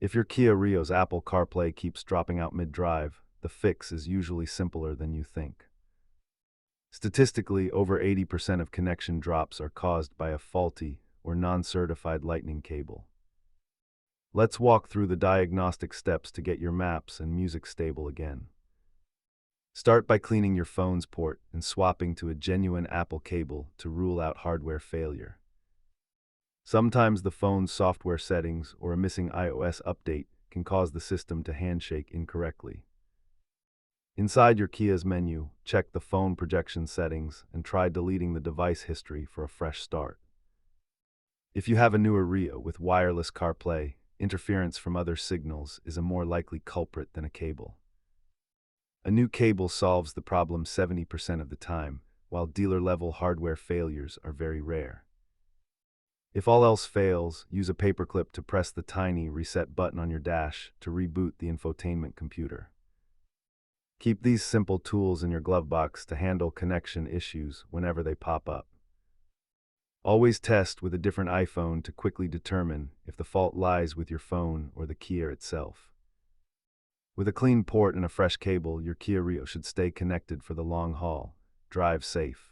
If your Kia Rio's Apple CarPlay keeps dropping out mid-drive, the fix is usually simpler than you think. Statistically, over 80% of connection drops are caused by a faulty or non-certified lightning cable. Let's walk through the diagnostic steps to get your maps and music stable again. Start by cleaning your phone's port and swapping to a genuine Apple cable to rule out hardware failure. Sometimes the phone's software settings or a missing iOS update can cause the system to handshake incorrectly. Inside your Kia's menu, check the phone projection settings and try deleting the device history for a fresh start. If you have a newer Rio with wireless CarPlay, interference from other signals is a more likely culprit than a cable. A new cable solves the problem 70% of the time, while dealer-level hardware failures are very rare. If all else fails, use a paperclip to press the tiny reset button on your dash to reboot the infotainment computer. Keep these simple tools in your glove box to handle connection issues whenever they pop up. Always test with a different iPhone to quickly determine if the fault lies with your phone or the Kia itself. With a clean port and a fresh cable, your Kia Rio should stay connected for the long haul. Drive safe.